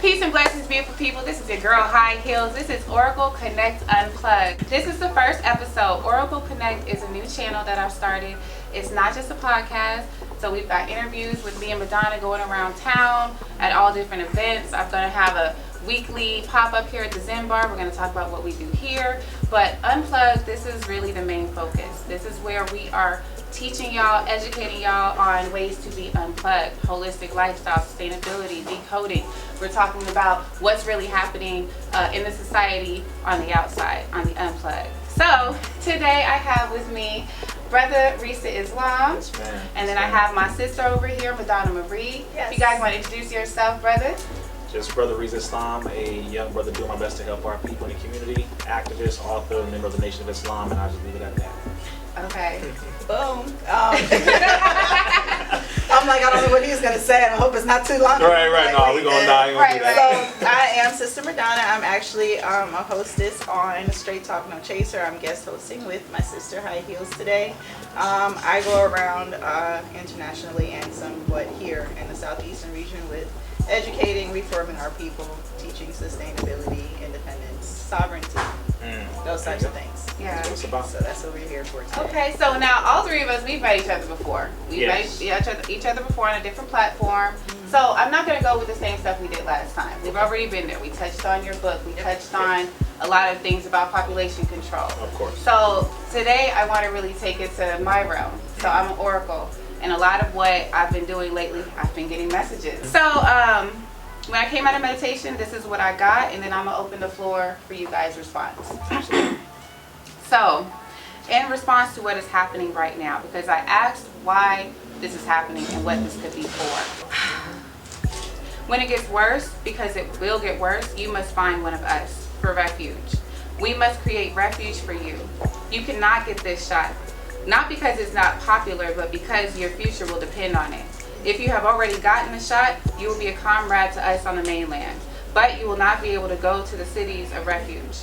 Peace and blessings, beautiful people. This is your girl, High Heels. This is Oracle Connect Unplugged. This is the first episode. Oracle Connect is a new channel that I've started. It's not just a podcast. So we've got interviews with me and Madonna going around town at all different events. I'm going to have a weekly pop-up here at the Zen Bar. We're going to talk about what we do here. But Unplugged, this is really the main focus. This is where we are teaching y'all, educating y'all on ways to be unplugged, holistic lifestyle, sustainability, decoding. We're talking about what's really happening in the society on the outside, on the unplugged. So today I have with me Brother Risa Islam, and then I have my sister over here, Madonna Marie. Yes. If you guys want to introduce yourself, brother. Just Brother Risa Islam, a young brother doing my best to help our people in the community, activist, author, member of the Nation of Islam, and I'll just leave it at that. Okay. Boom. I'm like, I don't know what he's going to say, and I hope it's not too long. Right. No, we're going to die. Right. So, I am Sister Madonna. I'm actually a hostess on Straight Talk No Chaser. I'm guest hosting with my sister, High Heels, today. I go around internationally and somewhat here in the southeastern region with educating, reforming our people, teaching sustainability, independence, sovereignty, those types of things. Yeah. That's what it's about. So that's what we're here for today. Okay, so now all three of us, we've met each other before. We've met each other before on a different platform. So I'm not going to go with the same stuff we did last time. We've already been there. We touched on your book. We touched on a lot of things about population control. Of course. So today I want to really take it to my realm. So I'm an oracle. And a lot of what I've been doing lately, I've been getting messages. So when I came out of meditation, this is what I got. And then I'm going to open the floor for you guys' response. So, in response to what is happening right now, because I asked why this is happening and what this could be for. When it gets worse, because it will get worse, you must find one of us for refuge. We must create refuge for you. You cannot get this shot. Not because it's not popular, but because your future will depend on it. If you have already gotten the shot, you will be a comrade to us on the mainland. But you will not be able to go to the cities of refuge.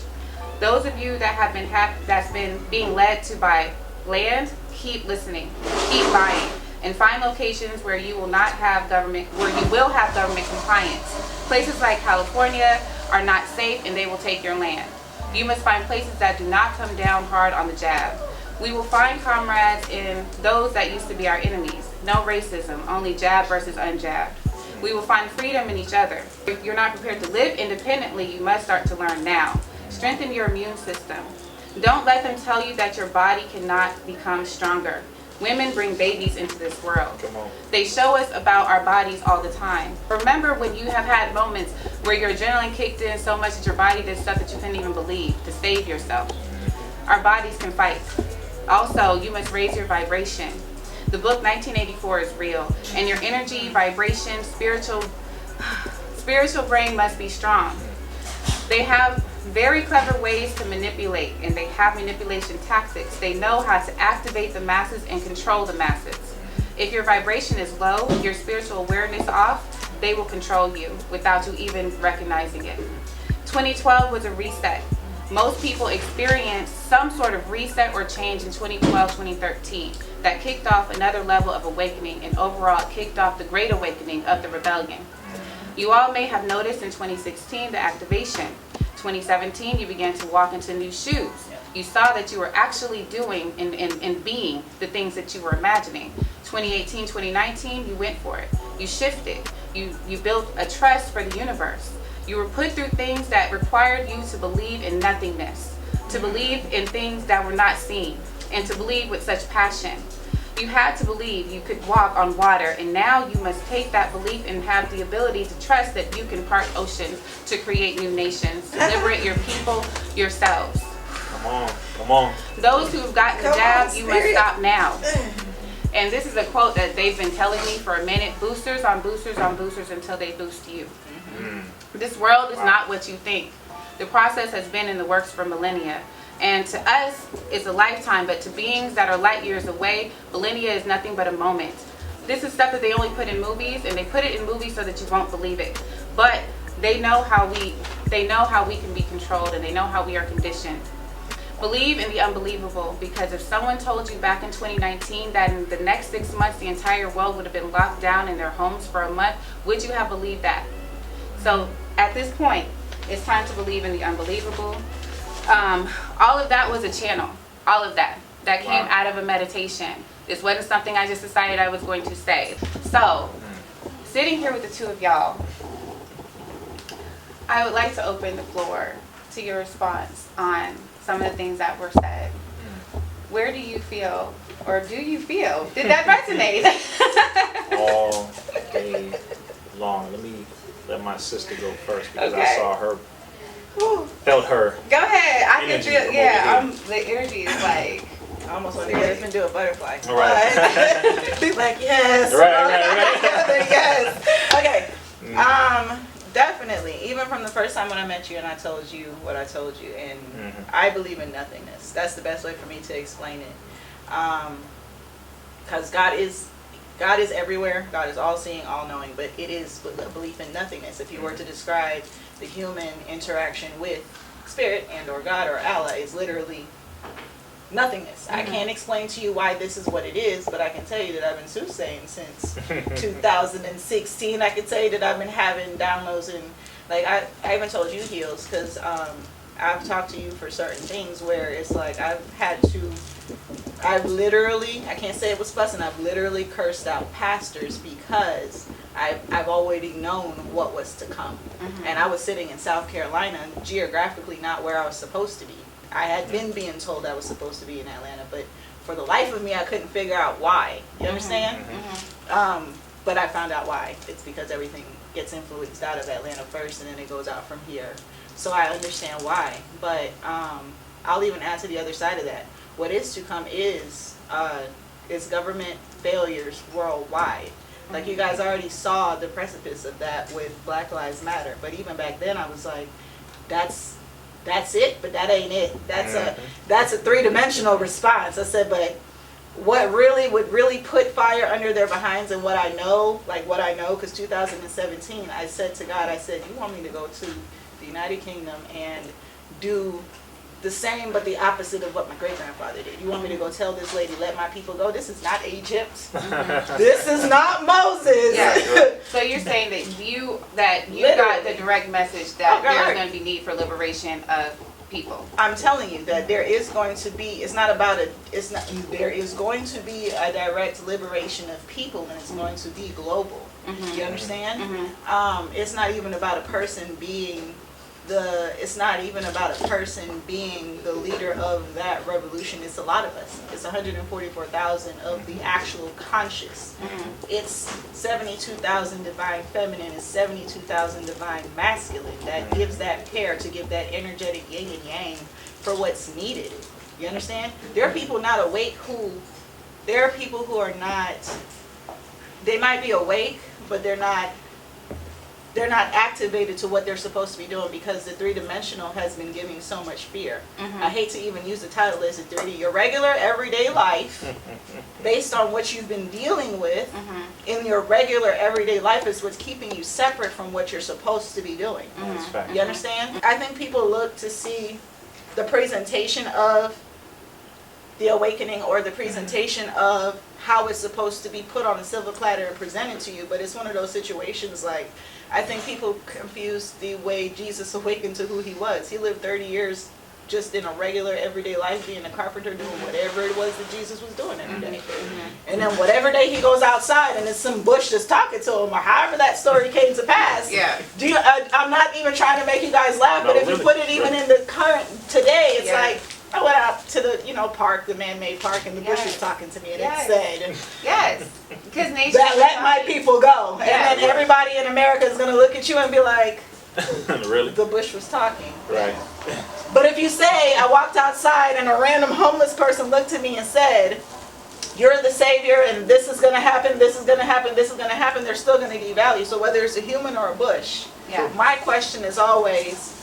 Those of you that have been that's been being led to buy land, keep listening, keep buying, and find locations where you will not have government, where you will have government compliance. Places like California are not safe, and they will take your land. You must find places that do not come down hard on the jab. We will find comrades in those that used to be our enemies. No racism, only jab versus unjabbed. We will find freedom in each other. If you're not prepared to live independently, you must start to learn now. Strengthen your immune system. Don't let them tell you that your body cannot become stronger. Women bring babies into this world. They show us about our bodies all the time. Remember when you have had moments where your adrenaline kicked in so much that your body did stuff that you couldn't even believe to save yourself. Our bodies can fight. Also, you must raise your vibration. The book 1984 is real, and your energy, vibration, spiritual brain must be strong. They have very clever ways to manipulate, and they have manipulation tactics. They know how to activate the masses and control the masses. If your vibration is low, your spiritual awareness off, they will control you without you even recognizing it. 2012 was a reset. Most people experienced some sort of reset or change in 2012, 2013 that kicked off another level of awakening, and overall kicked off the great awakening of the rebellion. You all may have noticed in 2016 the activation. 2017 you began to walk into new shoes. You saw that you were actually doing and being the things that you were imagining. 2018, 2019 you went for it. You shifted. You built a trust for the universe. You were put through things that required you to believe in nothingness, to believe in things that were not seen, and to believe with such passion. You had to believe you could walk on water, and now you must take that belief and have the ability to trust that you can part oceans to create new nations, to liberate your people, yourselves. Come on. Those who've gotten the jab, you must stop now. And this is a quote that they've been telling me for a minute: boosters on boosters on boosters until they boost you. This world is not what you think. The process has been in the works for millennia. And to us, it's a lifetime, but to beings that are light years away, millennia is nothing but a moment. This is stuff that they only put in movies, and they put it in movies so that you won't believe it. But they know how we can be controlled, and they know how we are conditioned. Believe in the unbelievable, because if someone told you back in 2019 that in the next 6 months the entire world would have been locked down in their homes for a month, would you have believed that? So at this point, it's time to believe in the unbelievable. All of that was a channel. All of that came out of a meditation. This wasn't something I just decided I was going to say. So, sitting here with the two of y'all, I would like to open the floor to your response on some of the things that were said. Where do you feel, or do you feel, did that resonate? All day long. Let my sister go first because I Okay. saw her, Whew. felt her. Go ahead. I can Energy feel, from yeah, over the energy is like, I almost want to get up and do a butterfly. Right. But be like, yes. Right. Yes. Okay. Definitely. Even from the first time when I met you and I told you what I told you, and I believe in nothingness. That's the best way for me to explain it. Because God is everywhere. God is all-seeing, all-knowing, but it is a belief in nothingness. If you were to describe the human interaction with spirit and or God or Allah, it's literally nothingness. I can't explain to you why this is what it is, but I can tell you that I've been soothsaying since 2016. I can tell you that I've been having downloads, and like I even told you, Heels, because I've talked to you for certain things where it's like I've literally, I can't say it was fussing, I've literally cursed out pastors because I've already known what was to come. And I was sitting in South Carolina, geographically not where I was supposed to be. I had been being told I was supposed to be in Atlanta, but for the life of me, I couldn't figure out why. You understand? But I found out why. It's because everything gets influenced out of Atlanta first, and then it goes out from here. So I understand why. But I'll even add to the other side of that. What is to come is government failures worldwide. Like you guys already saw the precipice of that with Black Lives Matter. But even back then, I was like, that's it, but that ain't it. That's a three-dimensional response. I said, but what really would really put fire under their behinds, and what I know, because 2017, I said to God, I said, you want me to go to the United Kingdom and do the same but the opposite of what my great-grandfather did. You want me to go tell this lady, let my people go? This is not Egypt. This is not Moses. yeah. So you're saying that you got the direct message that there's going to be need for liberation of people. I'm telling you that there is going to be, there is going to be a direct liberation of people, and it's going to be global. You understand? It's not even about a person being it's not even about a person being the leader of that revolution. It's a lot of us. It's 144,000 of the actual conscious. It's 72,000 divine feminine and 72,000 divine masculine that gives that pair to give that energetic yin and yang for what's needed. You understand? There are people not awake there are people who are not, they might be awake, but they're not activated to what they're supposed to be doing because the three-dimensional has been giving so much fear. I hate to even use the title as a 3D. Your regular everyday life, based on what you've been dealing with in your regular everyday life, is what's keeping you separate from what you're supposed to be doing. You understand? I think people look to see the presentation of the awakening or the presentation of how it's supposed to be put on a silver platter and presented to you, but it's one of those situations like, I think people confuse the way Jesus awakened to who he was. He lived 30 years just in a regular everyday life, being a carpenter, doing whatever it was that Jesus was doing every day. And then whatever day he goes outside and it's some bush that's talking to him, or however that story came to pass. I'm not even trying to make you guys laugh, but if you put it even in the current today, it's like, I went out to the park, the man-made park, and the bush was talking to me, and it said, because nature let my people go. And then everybody in America is going to look at you and be like, really? The bush was talking. Right. But if you say, I walked outside and a random homeless person looked at me and said, you're the savior and this is going to happen, this is going to happen, this is going to happen, they're still going to devalue. So whether it's a human or a bush, my question is always,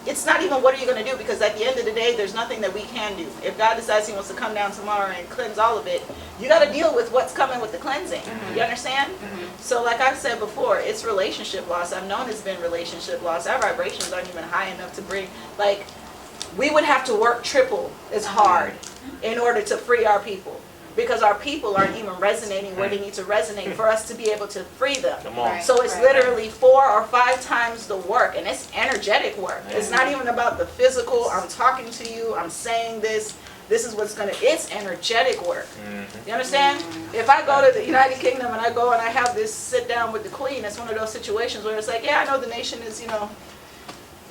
it's not even what are you going to do, because at the end of the day, there's nothing that we can do. If God decides he wants to come down tomorrow and cleanse all of it, you got to deal with what's coming with the cleansing. You understand? So like I've said before, it's relationship loss. I've known it's been relationship loss. Our vibrations aren't even high enough to bring, we would have to work triple as hard in order to free our people. because our people aren't even resonating where they need to resonate for us to be able to free them. Come on. Right. So it's literally 4 or 5 times the work, and it's energetic work. It's not even about the physical. I'm talking to you, I'm saying this is what's gonna, it's energetic work. You understand? If I go to the United Kingdom and I go and I have this sit down with the Queen, it's one of those situations where it's like, yeah, I know the nation is,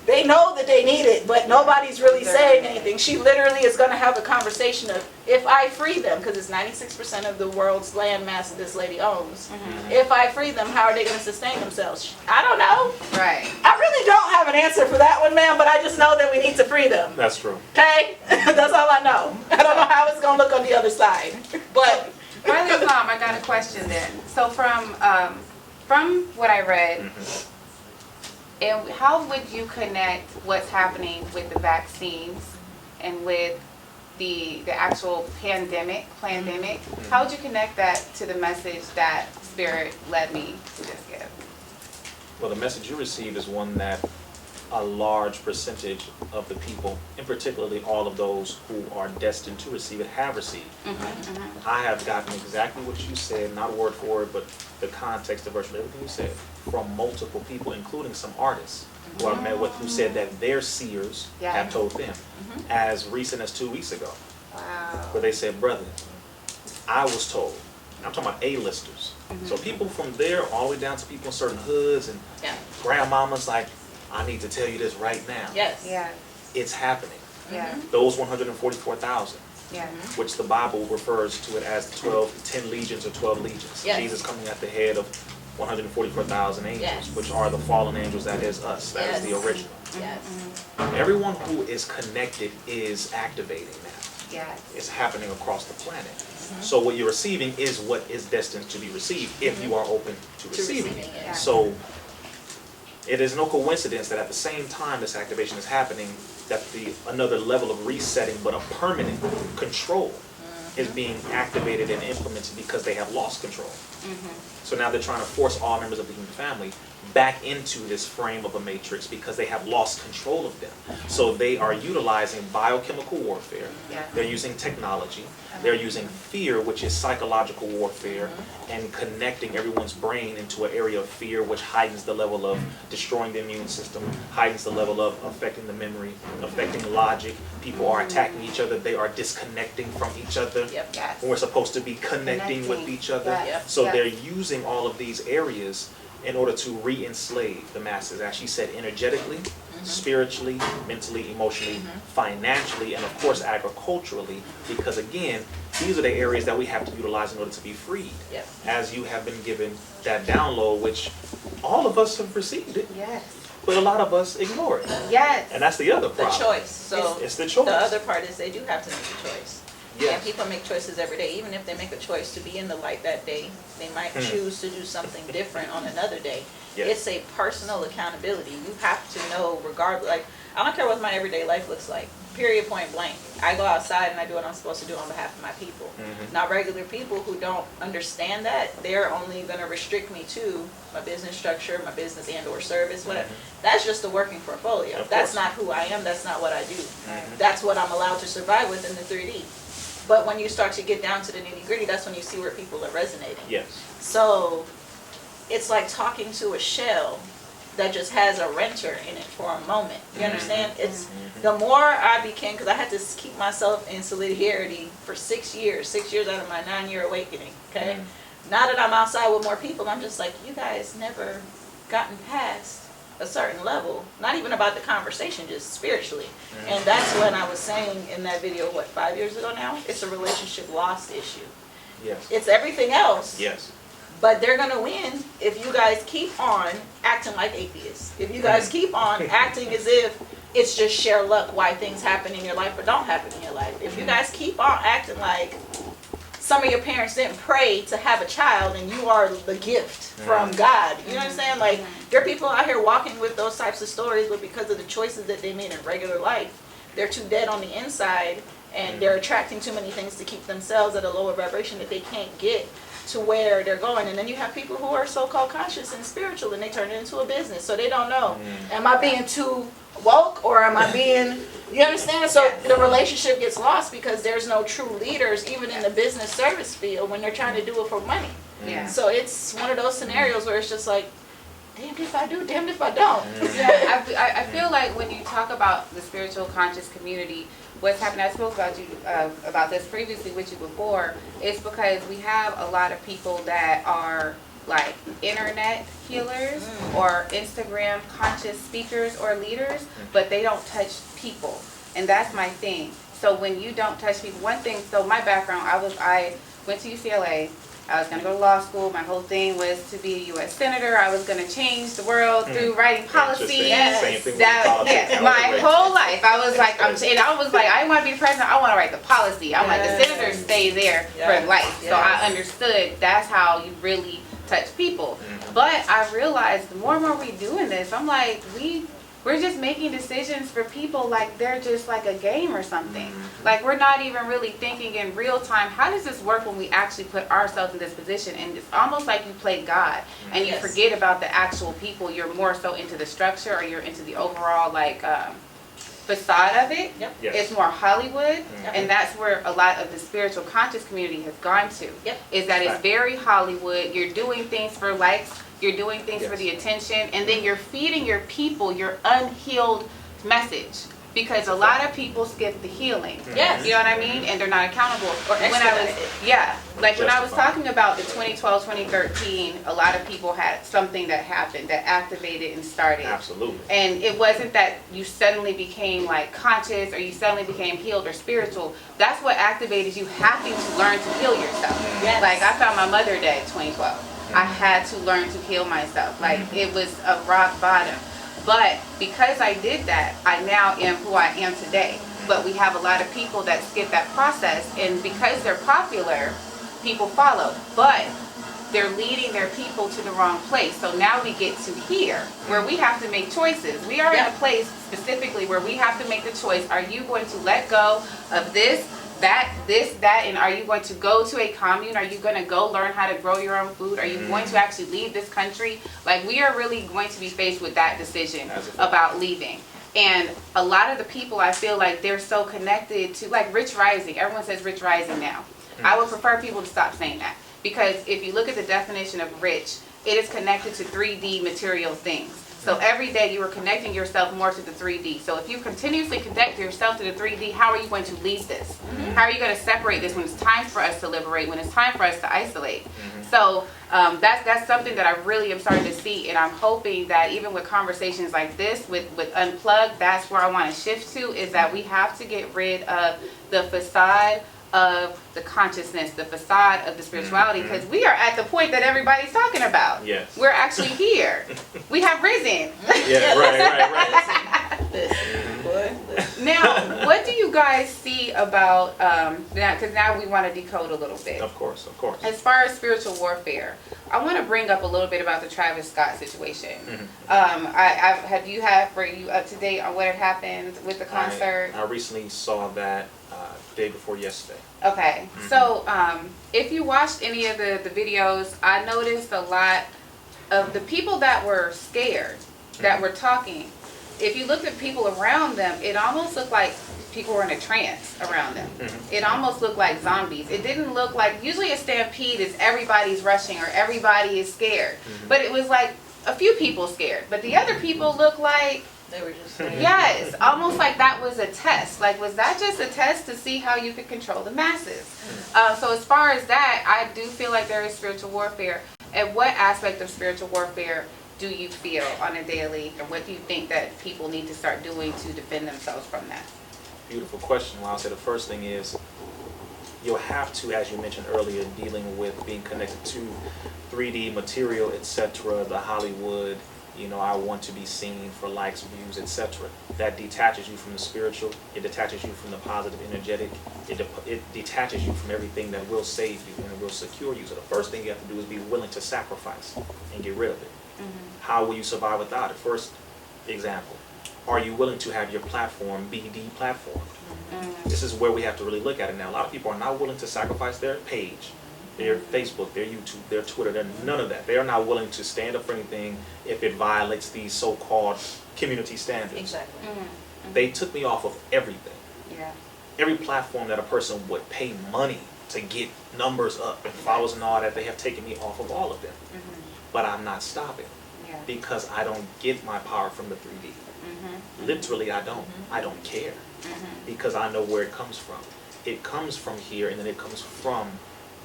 they know that they need it, but nobody's really saying anything. She literally is going to have a conversation of, if I free them, because it's 96% of the world's land mass that this lady owns. If I free them, how are they going to sustain themselves? I don't know. Right. I really don't have an answer for that one, ma'am, but I just know that we need to free them. That's true. Okay? That's all I know. I don't know how it's going to look on the other side. But Brother Islam, I got a question then. So from what I read, and how would you connect what's happening with the vaccines and with the actual pandemic? How would you connect that to the message that Spirit led me to just give? Well, the message you received is one that a large percentage of the people, and particularly all of those who are destined to receive it, have received. I have gotten exactly what you said, not word for word, but the context of virtually everything you said, from multiple people, including some artists who I've met with, who said that their seers have told them, as recent as 2 weeks ago, where they said, brother, I was told. I'm talking about A-listers. So people from there all the way down to people in certain hoods and grandmamas like, I need to tell you this right now. yes. Yeah. It's happening. Yeah. Those 144,000, Yeah. which the Bible refers to it as 10 legions or 12 legions. Yes. Jesus coming at the head of 144,000 angels, Yes. which are the fallen angels, that is us, that is the original. Yes. Everyone who is connected is activating now. Yes. It's happening across the planet. So what you're receiving is what is destined to be received if you are open to receiving it. it. So it is no coincidence that at the same time this activation is happening, that another level of resetting, but a permanent control is being activated and implemented because they have lost control. So now they're trying to force all members of the human family back into this frame of a matrix because they have lost control of them. So they are utilizing biochemical warfare. Yeah. They're using technology. They're using fear, which is psychological warfare, and connecting everyone's brain into an area of fear, which heightens the level of destroying the immune system, heightens the level of affecting the memory, affecting logic. People are attacking each other. They are disconnecting from each other. Yep. Yes. When we're supposed to be connecting with each other. Yes. So Yes. they're using all of these areas in order to re-enslave the masses, as she said, energetically, spiritually, mentally, emotionally, financially, and of course agriculturally, because again, these are the areas that we have to utilize in order to be freed. Yep. As you have been given that download, which all of us have received it, Yes. but a lot of us ignore it. Yes. And that's the other The problem. choice. So It's the choice. the other part is they do have to make a choice. Yes. And people make choices every day. Even if they make a choice to be in the light that day, they might choose to do something different on another day. Yes. It's a personal accountability. You have to know, regardless. Like, I don't care what my everyday life looks like. Period, point blank. I go outside and I do what I'm supposed to do on behalf of my people. Now, regular people who don't understand that, they're only going to restrict me to my business structure, my business and or service, whatever. That's just a working portfolio. Of That's course. not who I am. That's not what I do. That's what I'm allowed to survive with in the 3D. But when you start to get down to the nitty gritty, that's when you see where people are resonating. Yes. So it's like talking to a shell that just has a renter in it for a moment. You understand? It's the more I became, because I had to keep myself in solidarity for 6 years, 6 years out of my 9-year awakening. Okay. Now that I'm outside with more people, I'm just like, you guys never gotten past a certain level, not even about the conversation, just spiritually. And that's when I was saying in that video, 5 years ago now, it's a relationship lost issue. Yes. It's everything else, Yes. but they're gonna win if you guys keep on acting like atheists. If you guys keep on acting as if it's just sheer luck why things happen in your life or don't happen in your life. If you guys keep on acting like some of your parents didn't pray to have a child and you are the gift from God. You know what I'm saying? Like, there are people out here walking with those types of stories, but because of the choices that they made in regular life, they're too dead on the inside and they're attracting too many things to keep themselves at a lower vibration that they can't get to where they're going. And then you have people who are so-called conscious and spiritual, and they turn it into a business. So they don't know, am I being too woke, or am I being, you understand? So the relationship gets lost because there's no true leaders, even in the business service field, when they're trying to do it for money. Yeah. So it's one of those scenarios where it's just like, damned if I do, damned if I don't. Yeah, I feel like when you talk about the spiritual conscious community, what's happening, I spoke about you about this previously with you before, is because we have a lot of people that are like internet healers or Instagram conscious speakers or leaders, but they don't touch people. And that's my thing. So when you don't touch people, one thing, so my background, I went to UCLA. I was going to go to law school. My whole thing was to be a U.S. Senator. I was going to change the world through writing policy. Same thing with politics. My whole life, I was like, I didn't want to be the president. I want to write the policy. I'm like, the senators stay there for life. So I understood that's how you really touch people. But I realized the more and more we doing this, I'm like, we're just making decisions for people like they're just like a game or something. Like we're not even really thinking in real time, how does this work when we actually put ourselves in this position? And it's almost like you play God and you forget about the actual people. You're more so into the structure, or you're into the overall like facade of it. It's more Hollywood, and that's where a lot of the spiritual conscious community has gone to. Is that it's very Hollywood. You're doing things for likes. You're doing things for the attention, and then you're feeding your people your unhealed message, because a lot of people skip the healing. You know what I mean? And they're not accountable. Or when I was talking about the 2012, 2013, a lot of people had something that happened that activated and started. Absolutely. And it wasn't that you suddenly became like conscious, or you suddenly became healed or spiritual. That's what activated you having to learn to heal yourself. Like I found my mother dead 2012. I had to learn to heal myself. Like it was a rock bottom. But because I did that, I now am who I am today. But we have a lot of people that skip that process, and because they're popular, people follow. But they're leading their people to the wrong place. So now we get to here, where we have to make choices. We are in a place specifically where we have to make the choice. Are you going to let go of this, that, and are you going to go to a commune? Are you going to go learn how to grow your own food? Are you going to actually leave this country? Like, we are really going to be faced with that decision about leaving. And a lot of the people, I feel like they're so connected to, like, Rich Rising. Everyone says Rich Rising now. I would prefer people to stop saying that, because if you look at the definition of rich, it is connected to 3D material things. So every day you are connecting yourself more to the 3D. So if you continuously connect yourself to the 3D, how are you going to leave this? How are you going to separate this when it's time for us to liberate, when it's time for us to isolate? So that's something that I really am starting to see, and I'm hoping that even with conversations like this, with Unplugged, that's where I want to shift to, is that we have to get rid of the facade of the consciousness, the facade of the spirituality, because we are at the point that everybody's talking about. We're actually here. We have risen. Now, what do you guys see about, because now we want to decode a little bit. Of course. As far as spiritual warfare, I want to bring up a little bit about the Travis Scott situation. Were you up to date on what had happened with the concert? I recently saw that day before yesterday. Okay, so if you watched any of the videos, I noticed a lot of the people that were scared, that were talking. If you looked at people around them, it almost looked like people were in a trance around them. It almost looked like zombies. It didn't look like, usually a stampede is everybody's rushing or everybody is scared. But it was like a few people scared. But the other people looked like, they were just scared. Yes, almost like that was a test. Like, was that just a test to see how you could control the masses? So as far as that, I do feel like there is spiritual warfare. And what aspect of spiritual warfare do you feel on a daily, and what do you think that people need to start doing to defend themselves from that? Beautiful question. Well, I'll say the first thing is, you'll have to, as you mentioned earlier, dealing with being connected to 3D material, etc., the Hollywood, I want to be seen for likes, views, etc. That detaches you from the spiritual. It detaches you from the positive, energetic. It detaches you from everything that will save you and will secure you. So the first thing you have to do is be willing to sacrifice and get rid of it. How will you survive without it? First example, are you willing to have your platform be the platform? This is where we have to really look at it now. A lot of people are not willing to sacrifice their page, their Facebook, their YouTube, their Twitter. They're none of that. They are not willing to stand up for anything if it violates these so-called community standards. Exactly. They took me off of everything. Yeah. Every platform that a person would pay money to get numbers up and followers and all that, they have taken me off of all of them. But I'm not stopping because I don't get my power from the 3D. Literally, I don't. I don't care because I know where it comes from. It comes from here, and then it comes from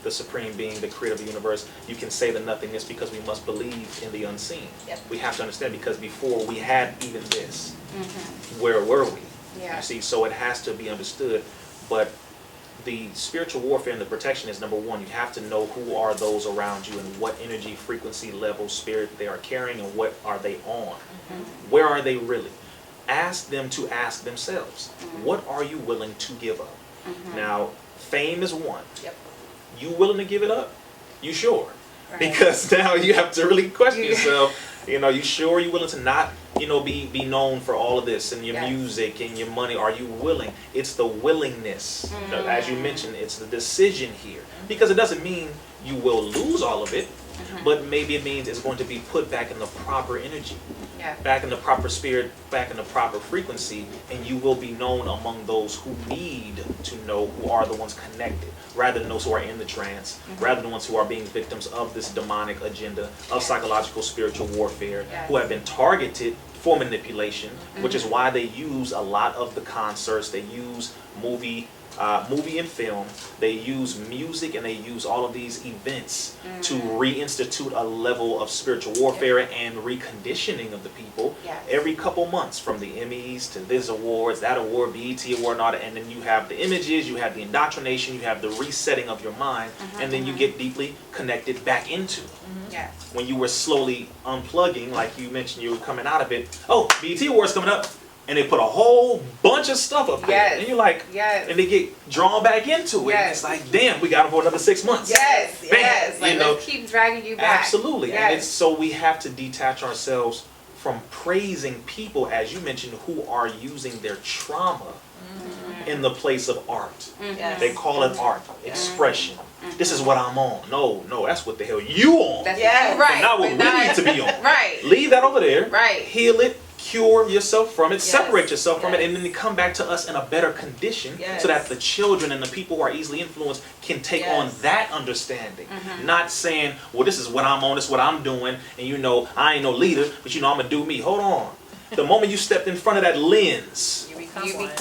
the Supreme Being, the Creator of the universe. You can say the nothingness because we must believe in the unseen. We have to understand, because before we had even this, where were we? You see, so it has to be understood. But the spiritual warfare and the protection is number one. You have to know who are those around you and what energy, frequency, level, spirit they are carrying, and what are they on. Where are they really? Ask them to ask themselves, what are you willing to give up? Now, fame is one. You willing to give it up? You sure? Because now you have to really question yourself. You know, you sure you willing to not, you know, be known for all of this and your music and your money? Are you willing? It's the willingness. As you mentioned, it's the decision here. Because it doesn't mean you will lose all of it, but maybe it means it's going to be put back in the proper energy, back in the proper spirit, back in the proper frequency, and you will be known among those who need to know, who are the ones connected, rather than those who are in the trance, rather than the ones who are being victims of this demonic agenda of psychological spiritual warfare, who have been targeted for manipulation, which is why they use a lot of the concerts, they use movie and film, they use music, and they use all of these events to reinstitute a level of spiritual warfare and reconditioning of the people every couple months, from the Emmys to this awards, that award, BET award, and all that. And then you have the images, you have the indoctrination, you have the resetting of your mind, and then you get deeply connected back into when you were slowly unplugging, like you mentioned, you were coming out of it. Oh, BET awards coming up. And they put a whole bunch of stuff up there. And you're like, and they get drawn back into it. And it's like, damn, we got them for another 6 months. Like, let's keep dragging you back. Absolutely. And it's, so we have to detach ourselves from praising people, as you mentioned, who are using their trauma in the place of art. They call it art, expression. This is what I'm on. No, that's what the hell you on. That's not what we need to be on. Leave that over there. Heal it. Cure yourself from it, separate yourself from it, and then come back to us in a better condition so that the children and the people who are easily influenced can take on that understanding. Not saying, well, this is what I'm on, this is what I'm doing, and you know, I ain't no leader, but you know, I'm going to do me. Hold on. The moment you stepped in front of that lens,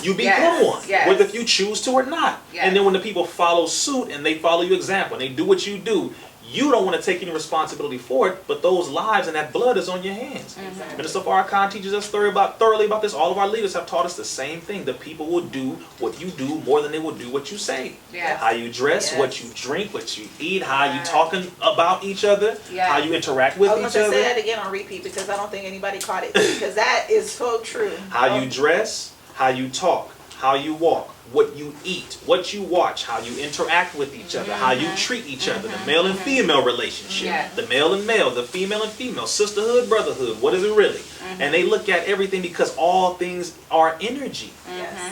you become one, whether if you choose to or not. And then when the people follow suit and they follow your example and they do what you do, you don't want to take any responsibility for it, but those lives and that blood is on your hands. Minister Farrakhan teaches us thoroughly about this. All of our leaders have taught us the same thing. The people will do what you do more than they will do what you say. How you dress, what you drink, what you eat, how you talking about each other, how you interact with each other. Say that again on repeat because I don't think anybody caught it, because that is so true. How you dress, how you talk, how you walk, what you eat, what you watch, how you interact with each other, how you treat each other, the male and female relationship, the male and male, the female and female, sisterhood, brotherhood, what is it really? And they look at everything because all things are energy.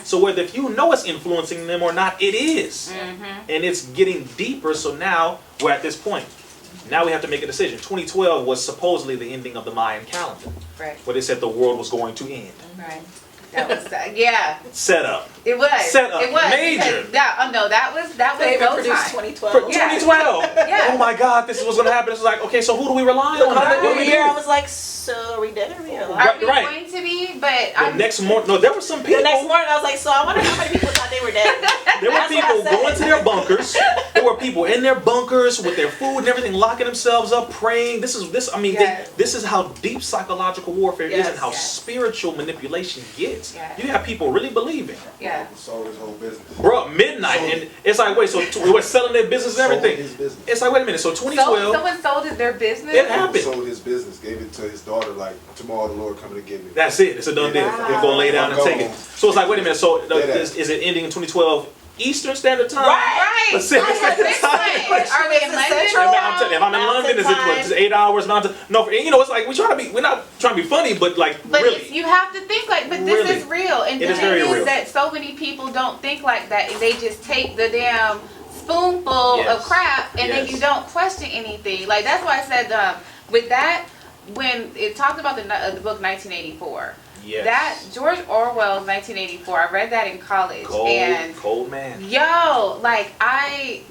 So whether if you know it's influencing them or not, it is. And it's getting deeper, so now we're at this point. Now we have to make a decision. 2012 was supposedly the ending of the Mayan calendar, where they said the world was going to end. That was set up. It was. Set up. It was. Major. That was go time. 2012. For 2012. Oh my God, this is what's going to happen. It's like, okay, so who do we rely on? What do we do? I was like, so are we dead or real? Are we going to be? But the next morning, no, there were some people. The next morning, I was like, so I wonder how many people thought they were dead. There were people going to their bunkers. There were people in their bunkers with their food and everything, locking themselves up, praying. This is how deep psychological warfare is, and how spiritual manipulation gets. You have people really believing. Sold his whole business. Bro, midnight, and it's like, wait, so we're selling their business and everything. Sold his business. It's like, wait a minute, so 2012. Someone sold their business? It happened. Sold his business, gave it to his daughter, like, tomorrow the Lord coming to get me. That's it. It's a done deal. They're going to lay down and take it. So it's like, wait a minute, so is it ending in 2012 Eastern Standard Time? Right. Pacific Standard Time. Are we in London? I'm telling you, if I'm in London, is it 8 hours? No, you know, it's like we're not trying to be funny, but like really. You have to think like, but this is real. And the thing is real. that so many people don't think like that, and they just take the damn spoonful of Yes. crap, and then Yes. you don't question anything. Like, that's why I said with that, when it talked about the book 1984. Yes. That George Orwell's 1984, I read that in college, and Cold man. yo, like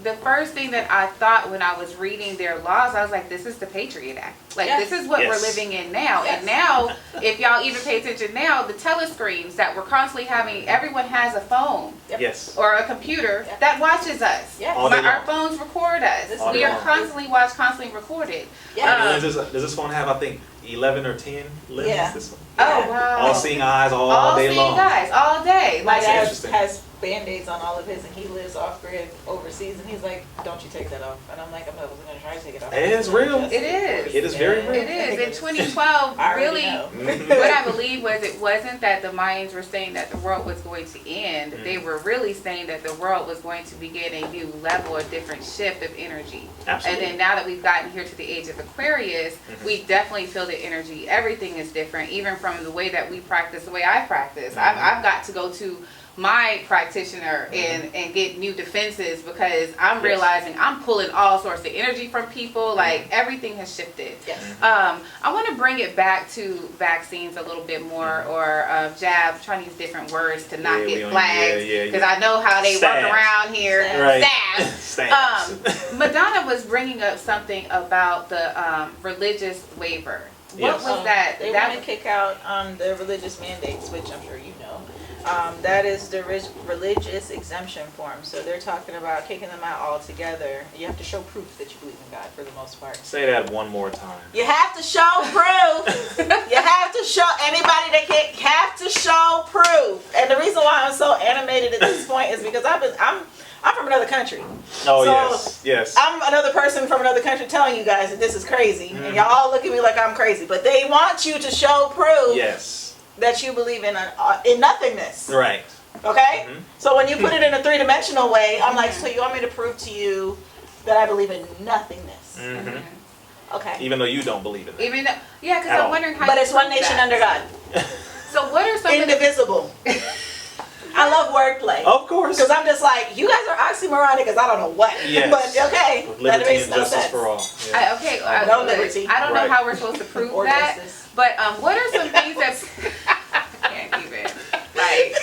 the first thing that I thought when I was reading their laws, I was like, this is the Patriot Act. Like, Yes. this is what Yes. we're living in now. Yes. And now, if y'all even pay attention now, the telescreens that we're constantly having, everyone has a phone Yes. or a computer Yep. that watches us. Yes. All day Our long. phones record us. All We day are long. constantly watched, constantly recorded. Yeah. Does this phone have, I think, 11 or 10 lenses? Yeah. This one? Oh, wow. All seeing eyes all day seeing long. guys all day. My Like, dad interesting. has Band-Aids on all of his, and he lives off-grid overseas, and he's like, don't you take that off. And I'm like, I wasn't going to try to take it off. It is real. It is. It is very real. it is. In 2012, I already really, know. what I believe was it wasn't that the Mayans were saying that the world was going to end. They were really saying that the world was going to begin a new level, a different shift of energy. Absolutely. And then now that we've gotten here to the age of Aquarius, we definitely feel the energy. Everything is different, even from the way that we practice, the way I practice. I've got to go to my practitioner and get new defenses because I'm Yes. realizing I'm pulling all sorts of energy from people. Like, everything has shifted. Yes. I want to bring it back to vaccines a little bit more, or jab, trying to use different words to not Yeah, we get don't- flags, yeah, because I know how they Stabs. work around here. Right. Stabs. Stabs. Madonna was bringing up something about the religious waiver. What Yes. was that? They that want to kick out the religious mandates, which I'm sure you know. That is the religious exemption form. So they're talking about kicking them out altogether. You have to show proof that you believe in God for the most part. Say that one more time. You have to show proof. You have to show anybody that can't have to show proof. And the reason why I'm so animated at this point is because I'm from another country. Oh, So, yes. Yes. I'm another person from another country telling you guys that this is crazy, and y'all all look at me like I'm crazy. But they want you to show proof Yes. that you believe in nothingness. Right. Okay? Mhm. So when you put it in a three-dimensional way, I'm like, so you want me to prove to you that I believe in nothingness? hmm Okay. Even though you don't believe in it. even though, yeah, because At I'm all. wondering how. But you it's one prove nation that. under God. So what are some of the Indivisible. I love wordplay. Of course. Because I'm just like, you guys are oxymoronic because I don't know what. Yes. But okay. With That liberty makes and no justice sense. for all. Yeah. No look, liberty. I don't know Right. how we're supposed to prove Or that. justice. But what are some things that can't even like?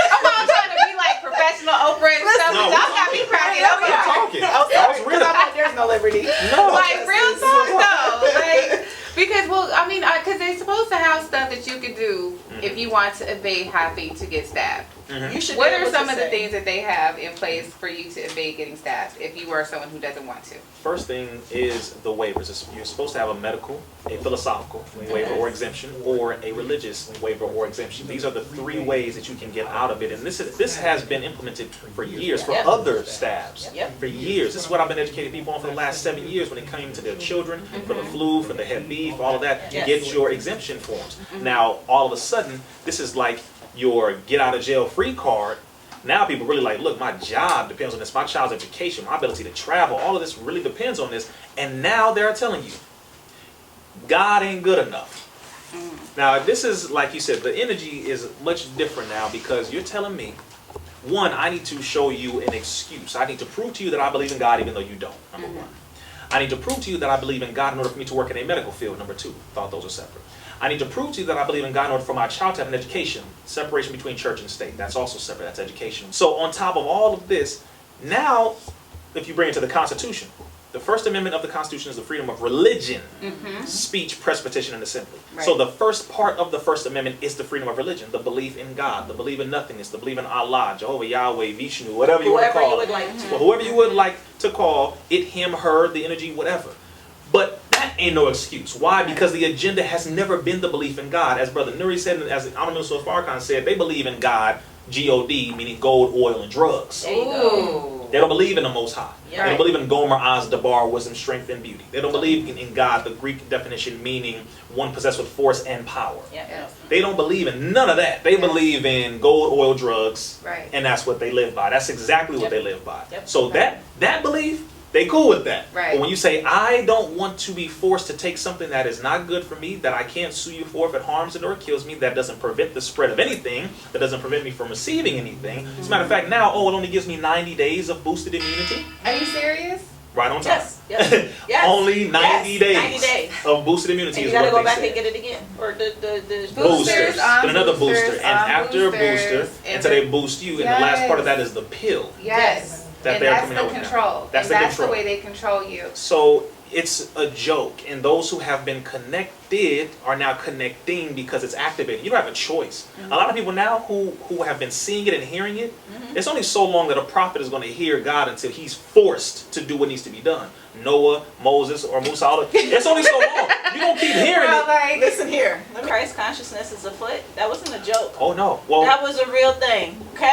I'm all trying to be like professional Oprah and stuff. No, but y'all got me cracking up. We're talking. Oh, That sorry. was real. I'm like, there's no liberty. No. Like, real talk though, like, because, well, I mean, because they're supposed to have stuff that you can do if you want to evade having to get stabbed. You should. What be are able some to of the say. things that they have in place for you to evade getting stabbed if you are someone who doesn't want to? First thing is the waivers. You're supposed to have a medical, a philosophical waiver or exemption, or a religious waiver or exemption. These are the three ways that you can get out of it. And this has been implemented for years for Yep. other stabs. Yep. For years. This is what I've been educating people on for the last 7 years when it came to their children, for the flu, for the Hep B, for all of that. Yes. Get your exemption forms. Now, all of a sudden, this is like your get out of jail free card. Now people really like, look, my job depends on this, my child's education, my ability to travel, all of this really depends on this. And now they're telling you, God ain't good enough. Now this is, like you said, the energy is much different now because you're telling me, one, I need to show you an excuse. I need to prove to you that I believe in God even though you don't, number one. I need to prove to you that I believe in God in order for me to work in a medical field, number two. Thought those are separate. I need to prove to you that I believe in God in order for my child to have an education. Separation between church and state. That's also separate. That's education. So on top of all of this, now, if you bring it to the Constitution, the First Amendment of the Constitution is the freedom of religion, speech, press, petition, and assembly. Right. So the first part of the First Amendment is the freedom of religion, the belief in God, the belief in nothingness, the belief in Allah, Jehovah, Yahweh, Vishnu, whatever you want to Whoever you call would it. like to. Well, whoever you would like to call it, him, her, the energy, whatever. But that ain't no excuse. Why? Because the agenda has never been the belief in God. As Brother Nuri said, and as Honorable Minister Farrakhan said, they believe in God, G-O-D, meaning gold, oil, and drugs. There you go. They don't believe in the Most High. Yeah. They don't believe in Gomer, Oz, Dabar, wisdom, strength, and beauty. They don't believe in God, the Greek definition meaning one possessed with force and power. Yeah. They don't believe in none of that. They believe in gold, oil, drugs, Right. and that's what they live by. That's exactly what Yep. they live by. Yep. So that belief They cool with that. Right. But when you say, I don't want to be forced to take something that is not good for me, that I can't sue you for if it harms it or kills me, that doesn't prevent the spread of anything, that doesn't prevent me from receiving anything. As a matter of fact, now, it only gives me 90 days of boosted immunity. Are you serious? Right on time. Yes. Yes. Only 90 days, 90 days of boosted immunity And is you gotta what go back they and said. get it again. Or the Boosters. on Then another boosters, booster. And on after a boosters, booster, until they boost you. And the last part of that is the pill. Yes. That And they're that's coming the out with now. control. That's and the that's control. the way they control you. So it's a joke, and those who have been connected are now connecting because it's activated. You don't have a choice. A lot of people now who have been seeing it and hearing it, it's only so long that a prophet is going to hear God until he's forced to do what needs to be done. Noah, Moses, or Musa, it's only so long. You don't keep hearing Well, it. like, Listen here. The Christ consciousness is afoot. That wasn't a joke. Oh no. Well, That was a real thing. Okay.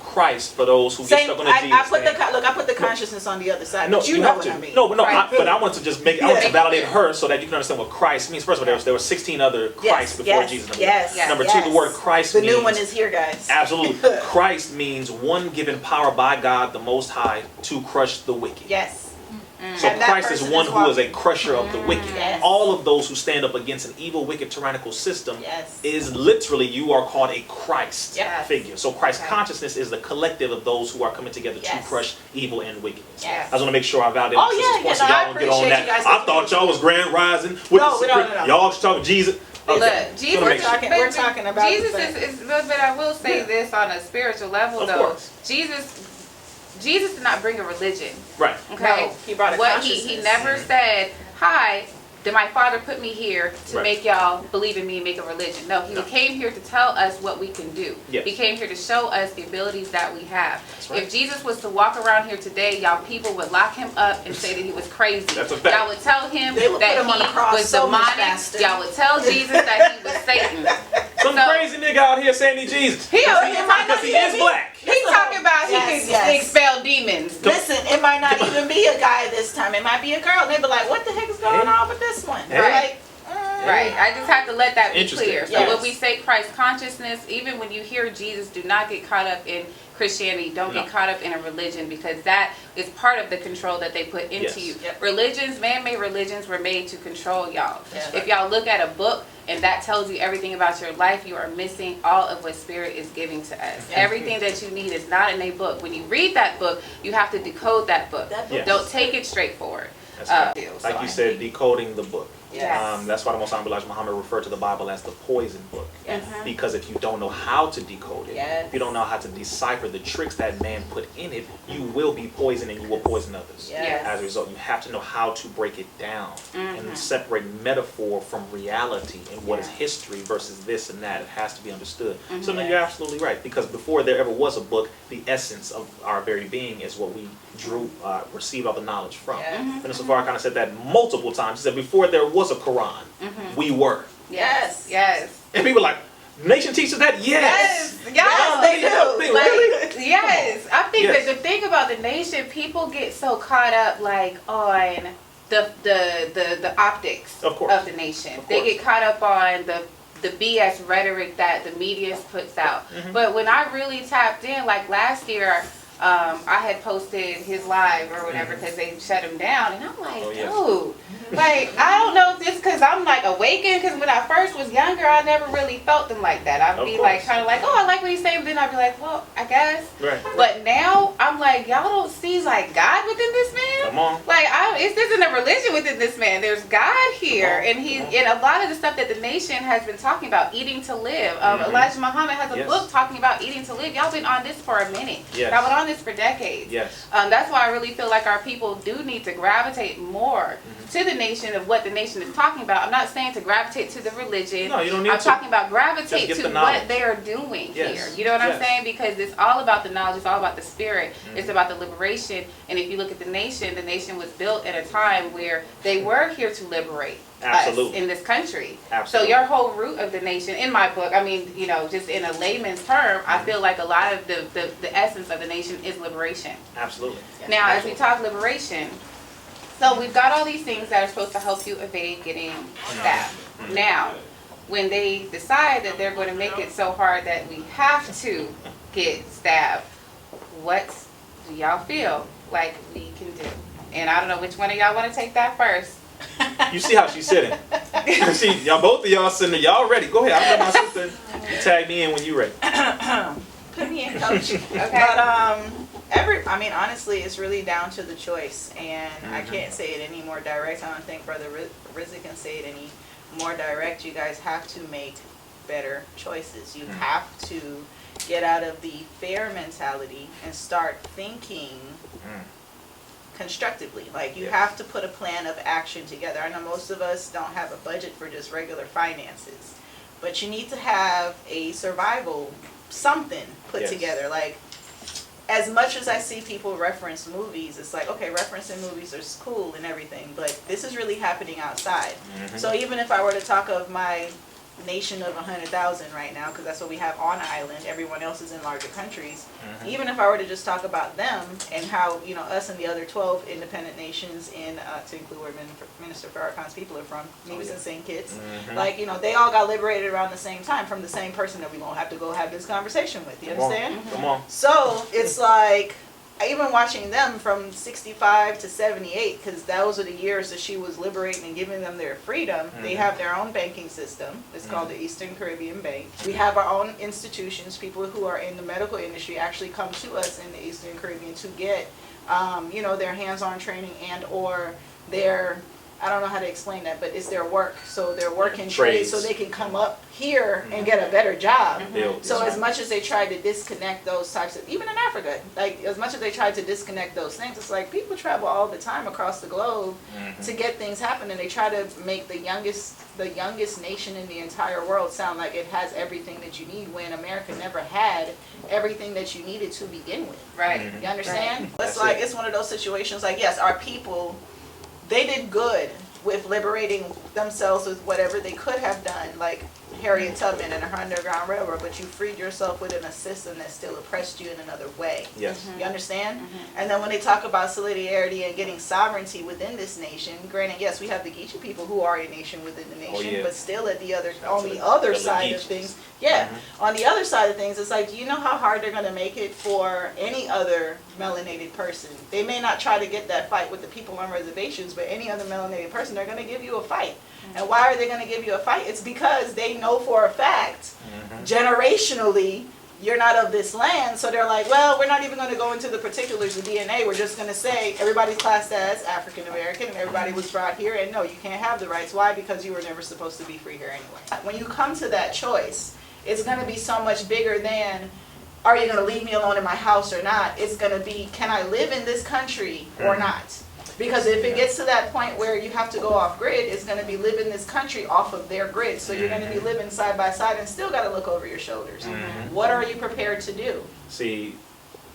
Christ for those who get Same, stuck on the Jesus I put thing. I put the consciousness on the other side. No, but you you know have what to. I mean. No, but no. Right. But I want to just make. I want to validate her so that you can understand what Christ means. First of all, there were 16 other Christ before Jesus. Yes. Number yes. two, the word Christ The means new one is here, guys. absolutely. Christ means one given power by God, the Most High, to crush the wicked. Yes. So And that Christ is person one is who is a walking. crusher of the wicked. Yes. All of those who stand up against an evil, wicked, tyrannical system Yes. is literally, you are called a Christ Yes. figure. So Christ Okay. consciousness is the collective of those who are coming together to Yes. crush evil and wickedness. Yes. I just want to make sure I validate Oh, my sister's yeah, point, so yeah, no, I y'all don't get on appreciate that. you guys I taking thought it. y'all was grand rising with No, the no, no, no. y'all talking Jesus. Look, Okay. Jesus, Wanna make sure. We're talking about Jesus the is, but I will say this on a spiritual level, Of though. course. Jesus did not bring a religion. Right. Okay, No, he brought a what he consciousness. never said, "Hi, did my Father put me here to Right. make y'all believe in me and make a religion?" No, he No. came here to tell us what we can do. Yes. He came here to show us the abilities that we have. That's right. If Jesus was to walk around here today, y'all people would lock him up and say that he was crazy. That's a fact. Y'all would tell him They would that put him on the he cross was so much demonic. faster. Y'all would tell Jesus that he was Satan. Some So- crazy nigga out here saying he's Jesus. He might not Because he even is be- black. He talking about Yes, he can yes. expel demons. Listen, it might not even be a guy this time. It might be a girl. And they be like, "What the heck is going Hey. on with this one?" Hey. Like, Right. I just have to let that be Interesting. clear. So Yes. when we say Christ consciousness, even when you hear Jesus, do not get caught up in Christianity. Don't No. get caught up in a religion, because that is part of the control that they put into Yes. you. Yep. Religions, man-made religions, were made to control y'all. That's If y'all look at a book and that tells you everything about your life, you are missing all of what Spirit is giving to us. Yeah. Everything that you need is not in a book. When you read that book, you have to decode that book. That book. Yes. Don't take it straight forward. That's right. So Like you said, decoding the book. Yes. That's why the Most High Elijah Muhammad referred to the Bible as the poison book. Yes. Because if you don't know how to decode it, Yes. if you don't know how to decipher the tricks that man put in it, you will be poisoned and you will poison others. Yes. As a result, you have to know how to break it down and separate metaphor from reality and what is Yeah. history versus this and that. It has to be understood. Mm-hmm. So no, you're absolutely right. Because before there ever was a book, the essence of our very being is what we received all the knowledge from. Yes. And so far, I kind of said that multiple times. He said before there was a Quran, we were. Yes. Yes. And people are like, nation teaches that? Yes. Yes, they do. Really? Yes, I think Yes. that the thing about the nation, people get so caught up like on the optics Of course. the nation. Of They course. get caught up on the BS rhetoric that the media puts out. But when I really tapped in, like last year, I had posted his live or whatever because they shut him down, and I'm like, Oh, yeah. dude, like I don't know if this because I'm like awakened, because when I first was younger, I never really felt them like that. I'd Of be course. like kind of like, oh, I like what he's saying, but then I'd be like, well, I guess. Right. But now I'm like, y'all don't see like God within this man. Come on. Like this isn't a religion within this man. There's God here, Come on. and he Come on. and a lot of the stuff that the nation has been talking about, eating to live. Elijah Muhammad has a Yes. book talking about eating to live. Y'all been on this for a minute. Yes. Y'all been on this for decades. Yes. That's why I really feel like our people do need to gravitate more to the nation of what the nation is talking about. I'm not saying to gravitate to the religion. No, you don't need I'm to. talking about Just gravitate get to the knowledge. what they are doing Yes. here. You know what I'm Yes. saying? Because it's all about the knowledge. It's all about the spirit. It's about the liberation. And if you look at the nation was built at a time where they were here to liberate Absolutely. us in this country. Absolutely. So your whole root of the nation, in my book, I mean, you know, just in a layman's term, I feel like a lot of the essence of the nation is liberation. Absolutely. Now, as we talk liberation, so we've got all these things that are supposed to help you evade getting stabbed. Now, when they decide that they're going to make it so hard that we have to get stabbed, what do y'all feel like we can do? And I don't know which one of y'all want to take that first. You see how she's sitting. See, y'all, both of y'all sitting there. Y'all ready? Go ahead. I'll let my sister tag me in when you're ready. Put me in, coach. Okay. But I mean, honestly, it's really down to the choice, and I can't say it any more direct. I don't think Brother Rizzi can say it any more direct. You guys have to make better choices. You have to get out of the fear mentality and start thinking constructively. Like, you have to put a plan of action together. I know most of us don't have a budget for just regular finances, but you need to have a survival something put together. Like, as much as I see people reference movies, it's like, okay, referencing movies is cool and everything, but this is really happening outside. So even if I were to talk of my nation of 100,000 right now, because that's what we have on island, everyone else is in larger countries. Even if I were to just talk about them and how, you know, us and the other 12 independent nations in, to include where Minister Farrakhan's people are from, Nevis and St. Kitts, like, you know, they all got liberated around the same time from the same person that we won't have to go have this conversation with. You understand? Come on. So it's like, even watching them from 65 to 78, because those are the years that she was liberating and giving them their freedom. They have their own banking system. It's called the Eastern Caribbean Bank. We have our own institutions. People who are in the medical industry actually come to us in the Eastern Caribbean to get, you know, their hands-on training and or their, I don't know how to explain that, but it's their work. So they're working trades so they can come up here and get a better job. So as much as they try to disconnect those types of, even in Africa, like as much as they try to disconnect those things, it's like people travel all the time across the globe to get things happen, and they try to make the youngest nation in the entire world sound like it has everything that you need, when America never had everything that you needed to begin with. Right. You understand? It's like, it's one of those situations like, yes, our people, they did good with liberating themselves with whatever they could have done, like Harriet Tubman and her Underground Railroad, but you freed yourself within a system that still oppressed you in another way. Yes. You understand? And then when they talk about solidarity and getting sovereignty within this nation, granted, yes, we have the Geechee people who are a nation within the nation, but still at the other, on the other side of things, on the other side of things, it's like, do you know how hard they're going to make it for any other melanated person? They may not try to get that fight with the people on reservations, but any other melanated person, they're going to give you a fight. And why are they going to give you a fight? It's because they know for a fact, generationally, you're not of this land. So they're like, well, we're not even going to go into the particulars of DNA. We're just going to say everybody's classed as African American and everybody was brought here. And no, you can't have the rights. Why? Because you were never supposed to be free here anyway. When you come to that choice, it's going to be so much bigger than, are you going to leave me alone in my house or not? It's going to be, can I live in this country or not? Because if it gets to that point where you have to go off grid, it's going to be living this country off of their grid. So you're going to be living side by side and still got to look over your shoulders. What are you prepared to do? See,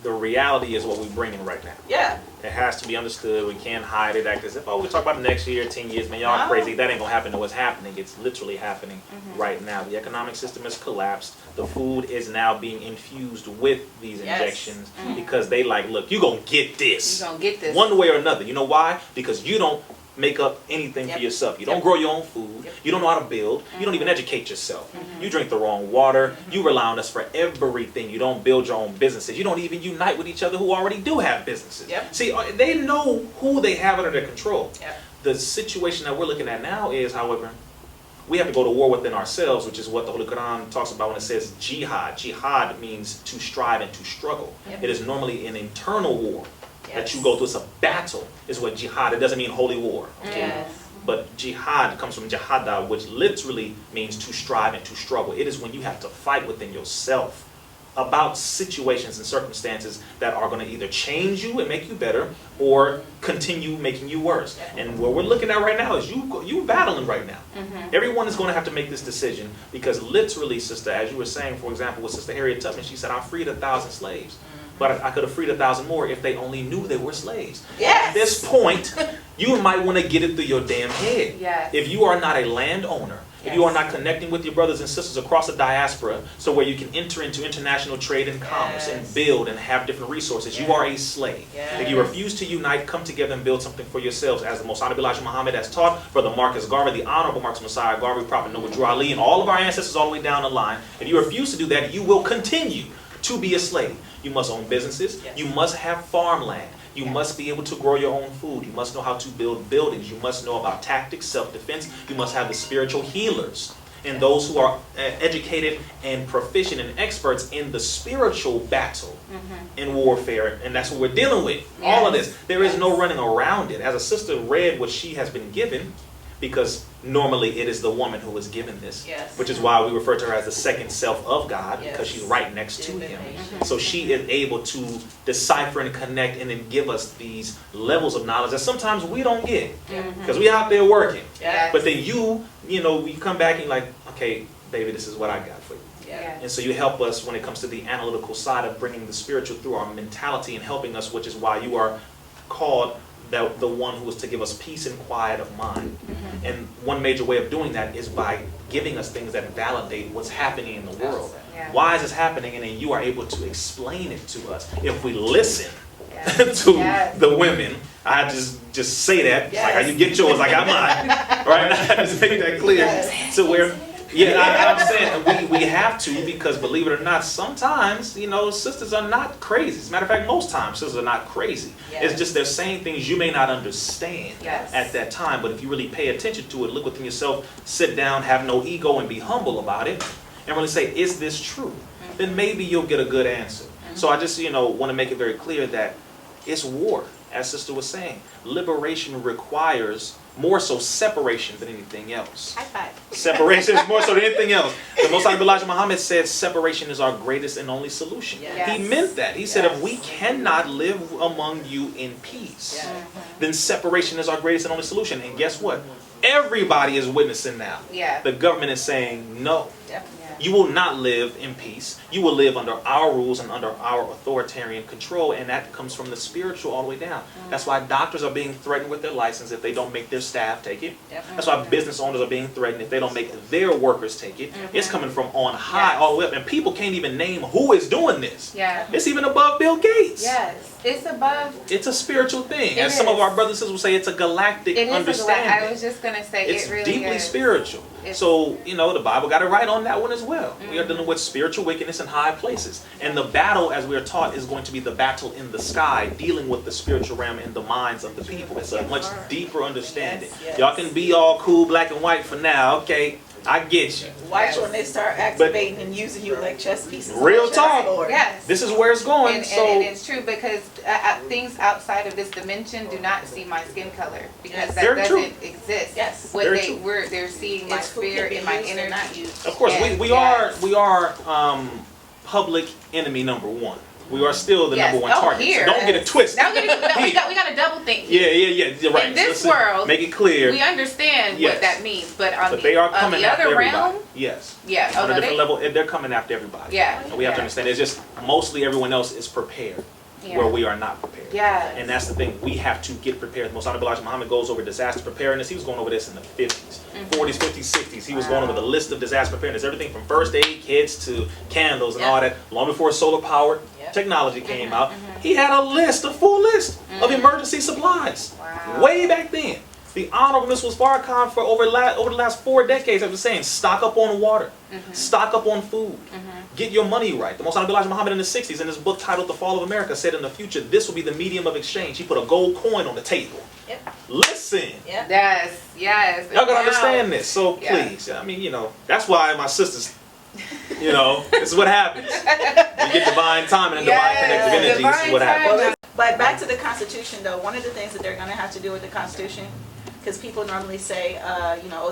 the reality is what we're bringing right now. Yeah. It has to be understood. We can't hide it, act as if, oh, we talk about the next year, 10 years, man, y'all crazy. That ain't going to happen. No, what's happening. It's literally happening right now. The economic system has collapsed. The food is now being infused with these injections because they like, look, you're going to get this. You're going to get this. One way or another. You know why? Because you don't make up anything for yourself. You don't grow your own food. You don't know how to build. You don't even educate yourself. You drink the wrong water. You rely on us for everything. You don't build your own businesses. You don't even unite with each other who already do have businesses. See, they know who they have under their control. The situation that we're looking at now is, however, we have to go to war within ourselves, which is what the Holy Quran talks about when it says jihad. Jihad means to strive and to struggle. It is normally an internal war that you go through. It's a battle is what jihad. It doesn't mean holy war. Okay? But jihad comes from jihada, which literally means to strive and to struggle. It is when you have to fight within yourself about situations and circumstances that are going to either change you and make you better or continue making you worse. And what we're looking at right now is you battling right now. Everyone is going to have to make this decision because literally, sister, as you were saying, for example, with Sister Harriet Tubman, she said, I freed 1,000 slaves. But I could have freed 1,000 more if they only knew they were slaves. At this point, you might want to get it through your damn head. If you are not a landowner, if you are not connecting with your brothers and sisters across the diaspora, so where you can enter into international trade and commerce and build and have different resources, you are a slave. If you refuse to unite, come together and build something for yourselves, as the Most Honorable Elijah Muhammad has taught, Brother Marcus Garvey, the Honorable Marcus Messiah Garvey, Prophet Noah Drew Ali, and all of our ancestors all the way down the line. If you refuse to do that, you will continue to be a slave. You must own businesses. You must have farmland. You must be able to grow your own food. You must know how to build buildings. You must know about tactics, self-defense. You must have the spiritual healers and those who are educated and proficient and experts in the spiritual battle in warfare. And that's what we're dealing with. All of this. There is no running around it. As a sister read what she has been given, because normally it is the woman who is given this, which is why we refer to her as the second self of God, because she's right next to him. So she is able to decipher and connect and then give us these levels of knowledge that sometimes we don't get, because we out there working. But then you know, you come back and you're like, okay, baby, this is what I got for you. And so you help us when it comes to the analytical side of bringing the spiritual through our mentality and helping us, which is why you are called the one who is to give us peace and quiet of mind. And one major way of doing that is by giving us things that validate what's happening in the world. Why is this happening? And then you are able to explain it to us. If we listen to the women, I just say that, like how you get yours, I got mine. Right? I just make that clear to where, I'm saying we have to, because believe it or not, sometimes, you know, sisters are not crazy. As a matter of fact, most times sisters are not crazy. It's just they're saying things you may not understand at that time. But if you really pay attention to it, look within yourself, sit down, have no ego, and be humble about it, and really say, is this true? Then maybe you'll get a good answer. So I just, want to make it very clear that it's war. As Sister was saying, liberation requires more so separation than anything else. High five. Separation is more so than anything else. The Most High Elijah Muhammad said separation is our greatest and only solution. He meant that. He said if we cannot live among you in peace, then separation is our greatest and only solution. And guess what? Everybody is witnessing now. The government is saying no. You will not live in peace. You will live under our rules and under our authoritarian control, and that comes from the spiritual all the way down. That's why doctors are being threatened with their license if they don't make their staff take it. That's why business owners are being threatened if they don't make their workers take it. It's coming from on high all the way up, and people can't even name who is doing this. It's even above Bill Gates. It's above. It's a spiritual thing. As some of our brothers and sisters will say, it's a galactic understanding. I was just going to say, it's it really deeply is. spiritual. So, the Bible got it right on that one as well. We are dealing with spiritual wickedness in high places. And the battle, as we are taught, is going to be the battle in the sky, dealing with the spiritual realm in the minds of the people. It's a much deeper understanding. Y'all can be all cool, black and white for now, okay? I get you. Watch when they start activating and using you like chess pieces. Real talk. This is where it's going. And it's true, because things outside of this dimension do not see my skin color, because that doesn't exist. They're seeing my spirit and my energy. Of course, we are public enemy number one. We are still the number one target. So don't get it twisted. We got to double think. Yeah, right. In this world, make it clear. We understand what that means, but on they are coming the after other everybody. realm, On a different level, they're coming after everybody. And we have to understand. It's just mostly everyone else is prepared. Where we are not prepared. And that's the thing. We have to get prepared. The Most Honorable Elijah Muhammad goes over disaster preparedness. He was going over this in the 50s, 40s, 50s, 60s. He was going over the list of disaster preparedness. Everything from first aid kits to candles and all that. Long before solar powered technology came out. He had a full list of emergency supplies. Way back then. The Honorableness was Farrakhan for over the last 4 decades. I was saying, stock up on water, stock up on food, get your money right. The Most Honorable Elijah Muhammad in the 60s, in his book titled The Fall of America, said in the future, this will be the medium of exchange. He put a gold coin on the table. Listen. Yes. Y'all gotta understand this. So please, that's why my sisters, this is what happens. You get divine timing and divine connective energy. This is what happens. But back to the Constitution, though, one of the things that they're going to have to do with the Constitution, because people normally say,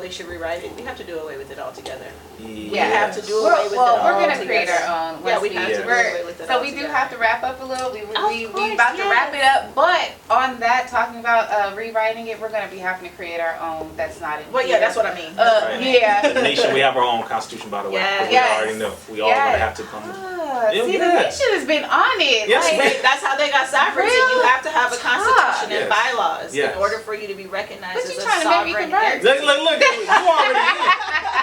they should rewrite it. We have to do away with it altogether. We have to do away with it altogether. We're going to create our own. We have to do away with it. So we do have to wrap up a little. We about to wrap it up. But on that, talking about rewriting it, we're going to be having to create our own. That's not in. Well, that's what I mean. The nation, we have our own Constitution, by the way. We already know. We all going to have to come. See, the nation has been on it. That's how they got sovereignty. You have to have a constitution and bylaws in order for you to be recognized as a sovereign entity. Look, you already in.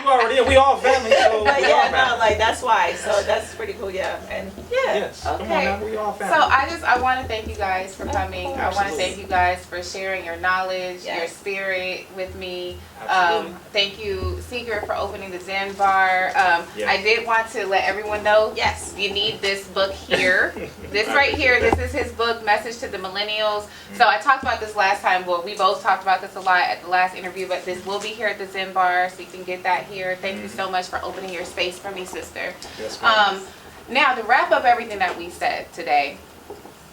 You already, we all family, so But we all yeah, family. no, like that's why. So that's pretty cool. Yeah, and yeah. Yes, come on Okay. now, we all So family. I want to thank you guys for coming. I want to Absolutely. thank you guys for sharing your knowledge, your Yes. spirit with me. Absolutely. Thank you, Secret, for opening the Zen Bar. Yeah. I did want to let everyone know, Yes. you need this book here. This right here, this is his book, Message to the Millennials. So I talked about this last time. Well, we both talked about this a lot at the last interview, but this will be here at the Zen Bar, so you can get that here. Thank you so much for opening your space for me, sister. Yes, ma'am. Now, to wrap up everything that we said today,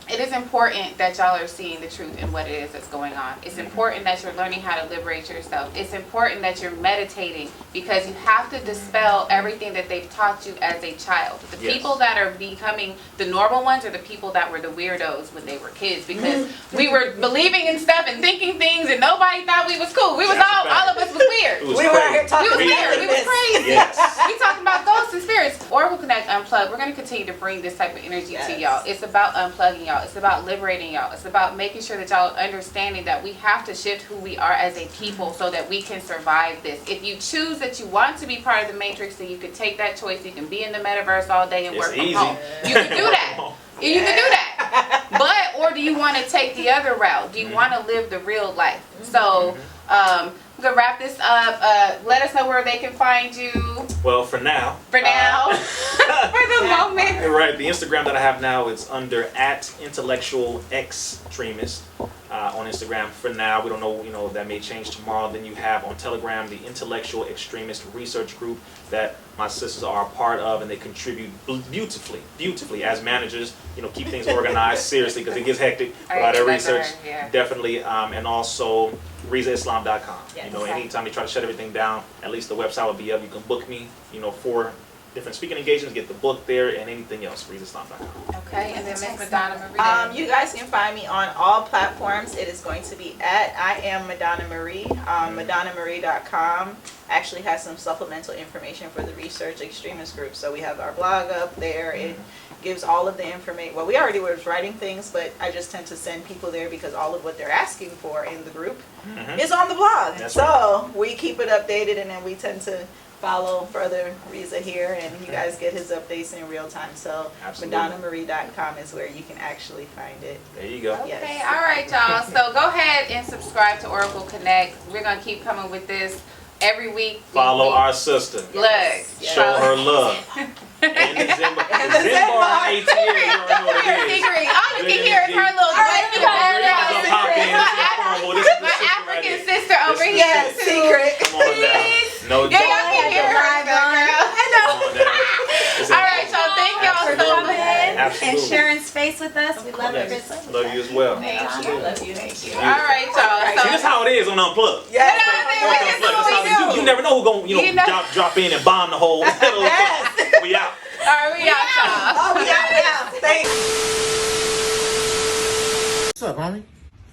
it is important that y'all are seeing the truth in what it is that's going on. It's important that you're learning how to liberate yourself. It's important that you're meditating, because you have to dispel everything that they've taught you as a child. The Yes. people that are becoming the normal ones are the people that were the weirdos when they were kids, because we were believing in stuff and thinking things, and nobody thought we was cool. We was That's a all fact. of us was weird. It was We were out here crazy. talking We was We- weird. We was crazy. Yes. We talking about ghosts and spirits. Oracle Connect Unplugged. We're going to continue to bring this type of energy to Yes. y'all. It's about unplugging y'all. It's about liberating y'all. It's about making sure that y'all are understanding that we have to shift who we are as a people so that we can survive this. If you choose that you want to be part of the Matrix, then you can take that choice. You can be in the metaverse all day and It's work from easy. home. You can do that. You can do that. But, or do you want to take the other route? Do you want to live the real life? So, we're going to wrap this up. Let us know where they can find you Well, for now. for now. For the moment. Right, the Instagram that I have now is under @intellectualextremist on Instagram. For now, we don't know, that may change tomorrow. Then you have on Telegram the Intellectual Extremist Research Group that my sisters are a part of, and they contribute beautifully as managers. Keep things organized seriously, because it gets hectic. I A lot of remember, research, yeah. definitely, and also RizaIslam.com. Yes. Anytime you try to shut everything down, at least the website will be up. You can book me, for different speaking engagements, get the book there, and anything else, RizaIslam.com. Okay, and then Miss Madonna Marie. You guys can find me on all platforms. It is going to be I am Madonna Marie. MadonnaMarie.com actually has some supplemental information for the Research Extremist Group. So we have our blog up there. It gives all of the information. Well, we already was writing things, but I just tend to send people there because all of what they're asking for in the group is on the blog. That's so we keep it updated, and then we tend to follow further Riza here, and you guys get his updates in real time. So Absolutely. MadonnaMarie.com is where you can actually find it. There you go. Okay, Yes. all right, y'all. So go ahead and subscribe to Oracle Connect. We're going to keep coming with this every week. Follow weekly. our sister. Look. Yes. Show her love. And the Zen Bar ATL, you already know what it is. Secret. All you can hear is her little All right, voice in the you got it. background. Pop in. This is the My sister right African here. sister over This is here. Yes, too. Secret. Come on down. No Yeah, joke. y'all can hear her in the background. I know. Come on down. It's All right, y'all. Thank y'all for so coming much. and Absolutely. sharing space with us. We love Yes. everything. Love you as well. Thank you. Absolutely. Love you. Thank you. All right, y'all. See, this is how it is on Unplugged. Yes. This is what we do. You never know who's going You to know- drop in and bomb the whole. Yes. We out. All right, we out, y'all. Oh, we out now. Thanks. What's up, homie?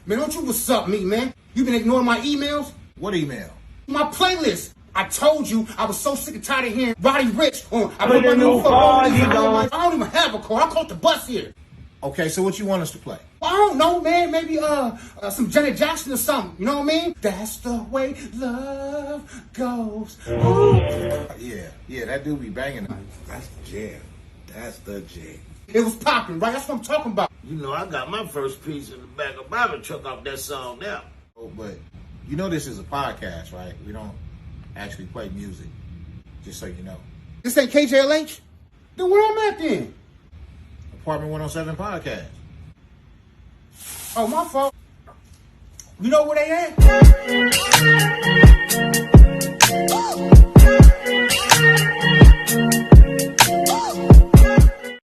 Man, don't you what's up, me, man? You been ignoring my emails? What email? My playlist. I told you I was so sick and tired of hearing Roddy Rich on I put my new phone on. I don't even have a car. I caught the bus here. Okay, so what you want us to play? Well, I don't know, man. Maybe some Janet Jackson or something. You know what I mean? That's the way love goes. Ooh. Yeah, that do be banging. That's the jam. That's the jam. It was popping, right? That's what I'm talking about. You know, I got my first piece in the back of my truck off that song now. Oh, but you know this is a podcast, right? We don't actually play music, just so you know. This ain't KJLH? Then where I'm at then? Apartment 107 podcast. Oh, my fault. You know where they at?